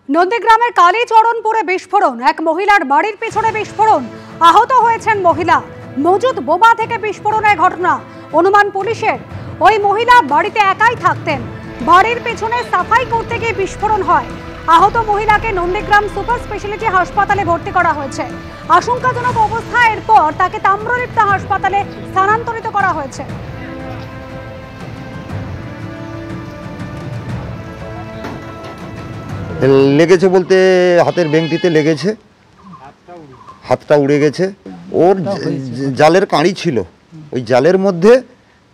নন্দীগ্রামের কালীচরণপুরে বিস্ফোরণ, এক মহিলার বাড়ির পেছনে বিস্ফোরণ, আহত হয়েছেন মহিলা। মজুদ বোমা থেকে বিস্ফোরণের ঘটনা। অনুমান পুলিশের, ওই মহিলা বাড়িতে একাই থাকতেন। বাড়ির পেছনে সাফাই করতে গিয়ে বিস্ফোরণ হয়। আহত মহিলাকে নন্দীগ্রাম সুপার স্পেশালিটি হাসপাতালে ভর্তি করা হয়েছে। আশঙ্কাজনক অবস্থা, এরপর তাকে তাম্রলিপ্ত হাসপাতালে স্থানান্তরিত করা হয়েছে। লেগেছে বলতে হাতের বেংটিতে লেগেছে, হাতটা উড়ে গেছে। ওর জালের কাঁড়ি ছিল, ওই জালের মধ্যে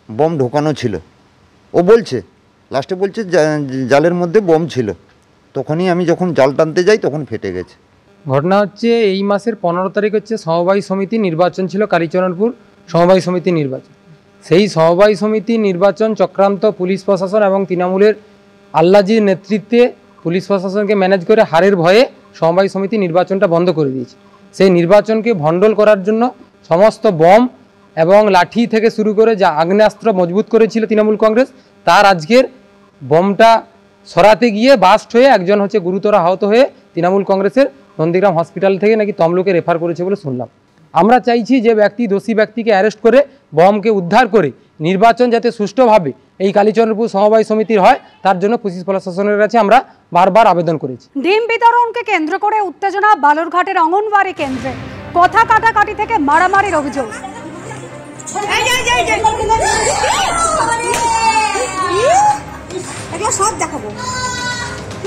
বম ঢোকানো ছিল। ও বলছে, লাস্টে বলছে জালের মধ্যে বম ছিল। তখনই আমি যখন জাল টানতে যাই তখন ফেটে গেছে। ঘটনা হচ্ছে এই মাসের 15 তারিখ হচ্ছে সমবায় সমিতি নির্বাচন ছিল, কালীচরণপুর সমবায় সমিতি নির্বাচন। সেই সমবায় সমিতি নির্বাচন চক্রান্ত পুলিশ প্রশাসন এবং তৃণমূলের আল্লাজির নেতৃত্বে পুলিশ প্রশাসনকে ম্যানেজ করে হারের ভয়ে সমবায় সমিতি নির্বাচনটা বন্ধ করে দিয়েছে। সেই নির্বাচনকে ভণ্ডল করার জন্য সমস্ত বম এবং লাঠি থেকে শুরু করে যা আগ্নেয়াস্ত্র মজবুত করেছিল তৃণমূল কংগ্রেস, তার আজকের বমটা সরাতে গিয়ে বাস্ট হয়ে একজন হচ্ছে গুরুতর আহত হয়ে তৃণমূল কংগ্রেসের নন্দীগ্রাম হসপিটাল থেকে নাকি তমলুকে রেফার করেছে বলে শুনলাম। আমরা চাইছি যে দোষী ব্যক্তিকে অ্যারেস্ট করে বমকে উদ্ধার করে নির্বাচন যাতে সুষ্ঠুভাবে এই কালীচরণপুর সমবায় সমিতির হয়, তার জন্য পুলিশ প্রশাসনের কাছে আমরা বারবার আবেদন করেছি। ডিম বিতরণকে কেন্দ্র করে উত্তেজনা বালুরঘাটের অঙ্গনওয়াড়ি কেন্দ্রে। কথা কাটাকাটি থেকে মারামারির অভিযোগ।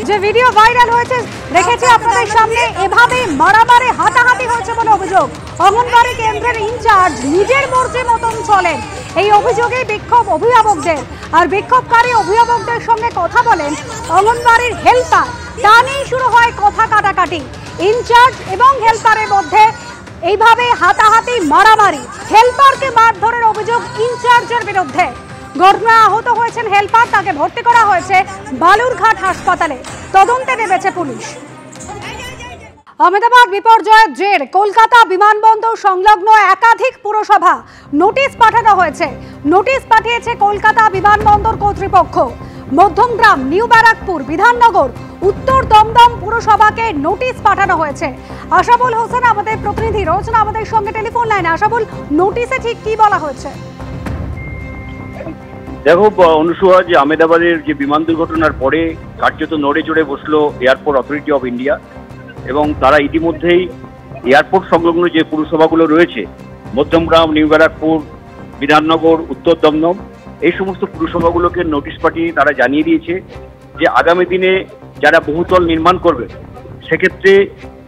যে ভিডিও ভাইরাল হয়েছে রেখেছি আপনাদের সামনে, এভাবে মারামারি হাতাহাতি হয়েছে বলে অভিযোগ। অঙ্গনওয়াড়ি কেন্দ্রের ইনচার্জ নিজের মর্জি মতন চলেন, এই অভিযোগে বিক্ষোভ অভিভাবকদের। আর বিক্ষোভকারী অভিভাবকদের সঙ্গে কথা বলেন অঙ্গনওয়াড়ির হেল্পার। তা নিয়ে শুরু হয় কথা কাটাকাটি। ইনচার্জ এবং হেল্পারের মধ্যে এইভাবে হাতাহাতি মারামারি। হেল্পারকে মারধরের অভিযোগ ইনচার্জের বিরুদ্ধে। ঘটনায় আহত হয়েছেন হেল্পার, তাকে ভর্তি করা হয়েছে বালুরঘাট হাসপাতালে। তদন্তে নেমেছে পুলিশ। আহমেদাবাদ বিপর্যয়ের জের কলকাতা বিমানবন্দর সংলগ্ন একাধিক পুরসভা নোটিশ পাঠানো হয়েছে। নোটিশ পাঠিয়েছে কলকাতা বিমানবন্দর কর্তৃপক্ষ। মধ্যমগ্রাম, নিউ ব্যারাকপুর, বিধাননগর, উত্তর দমদম পুরসভাকে নোটিশ পাঠানো হয়েছে। আশাবুল হোসেন আমাদের প্রতিনিধি রচনা আমাদের সঙ্গে টেলিফোন লাইনে। আশাবুল, নোটিশে ঠিক কি বলা হয়েছে? দেখো অনুসূয়া, যে আহমেদাবাদের যে বিমান দুর্ঘটনার পরে কার্যত নড়ে চড়ে বসলো এয়ারপোর্ট অথরিটি অফ ইন্ডিয়া, এবং তারা ইতিমধ্যেই এয়ারপোর্ট সংলগ্ন যে পুরসভাগুলো রয়েছে, মধ্যমগ্রাম, নিউ ব্যারাকপুর, বিধাননগর, উত্তর দমদম, এই সমস্ত পুরসভাগুলোকে নোটিশ পাঠিয়ে তারা জানিয়ে দিয়েছে যে আগামী দিনে যারা বহুতল নির্মাণ করবে সেক্ষেত্রে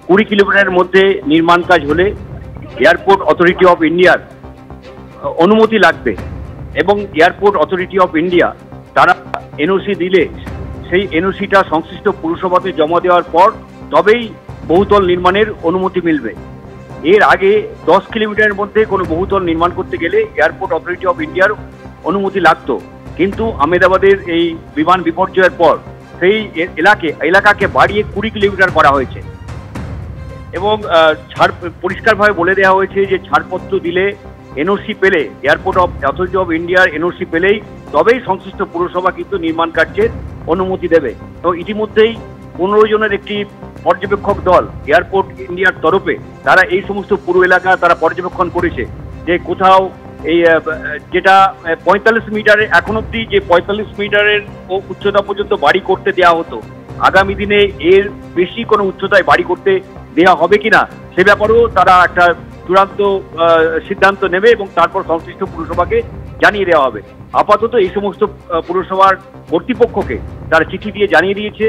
20 কিলোমিটারের মধ্যে নির্মাণ কাজ হলে এয়ারপোর্ট অথরিটি অফ ইন্ডিয়ার অনুমতি লাগবে, এবং এয়ারপোর্ট অথরিটি অফ ইন্ডিয়া তারা এনওসি দিলে সেই এনওসিটা সংশ্লিষ্ট পুরসভাতে জমা দেওয়ার পর তবেই বহুতল নির্মাণের অনুমতি মিলবে। এর আগে 10 কিলোমিটারের মধ্যে কোনো বহুতল নির্মাণ করতে গেলে এয়ারপোর্ট অথরিটি অফ ইন্ডিয়ার অনুমতি লাগতো, কিন্তু আহমেদাবাদের এই বিমান বিপর্যয়ের পর সেই এলাকাকে বাড়িয়ে 20 কিলোমিটার করা হয়েছে, এবং পরিষ্কারভাবে বলে দেওয়া হয়েছে যে ছাড়পত্র দিলে, এনওসি পেলে, এয়ারপোর্ট অথরিটি অফ ইন্ডিয়ার এনওসি পেলেই তবেই সংশ্লিষ্ট পুরসভা কিন্তু নির্মাণ কার্যের অনুমতি দেবে। তো ইতিমধ্যেই 15 জনের একটি পর্যবেক্ষক দল এয়ারপোর্ট ইন্ডিয়ার তরফে তারা এই সমস্ত পুরো এলাকা তারা পর্যবেক্ষণ করেছে যে কোথাও এই যেটা 45 মিটারের, এখন অব্দি যে 45 মিটারের উচ্চতা পর্যন্ত বাড়ি করতে দেওয়া হতো, আগামী দিনে এর বেশি কোনো উচ্চতায় বাড়ি করতে দেওয়া হবে কিনা সে ব্যাপারেও তারা একটা চূড়ান্ত সিদ্ধান্ত নেবে, এবং তারপর সংশ্লিষ্ট পুরসভাকে জানিয়ে দেওয়া হবে। আপাতত এই সমস্ত পুরসভার কর্তৃপক্ষকে তারা চিঠি দিয়ে জানিয়ে দিয়েছে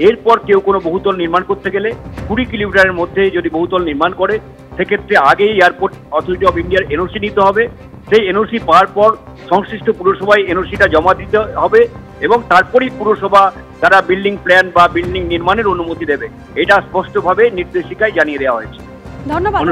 এরপর কেউ কোনো বহুতল নির্মাণ করতে গেলে 20 কিলোমিটারের মধ্যে যদি বহুতল নির্মাণ করে সেক্ষেত্রে আগেই এয়ারপোর্ট অথরিটি অফ ইন্ডিয়ার এনওসি নিতে হবে। সেই এনওসি পাওয়ার পর সংশ্লিষ্ট পুরসভায় এনওসিটা জমা দিতে হবে, এবং তারপরেই পুরসভা তারা বিল্ডিং প্ল্যান বা বিল্ডিং নির্মাণের অনুমতি দেবে। এটা স্পষ্টভাবে নির্দেশিকায় জানিয়ে দেওয়া হয়েছে। ধন্যবাদ।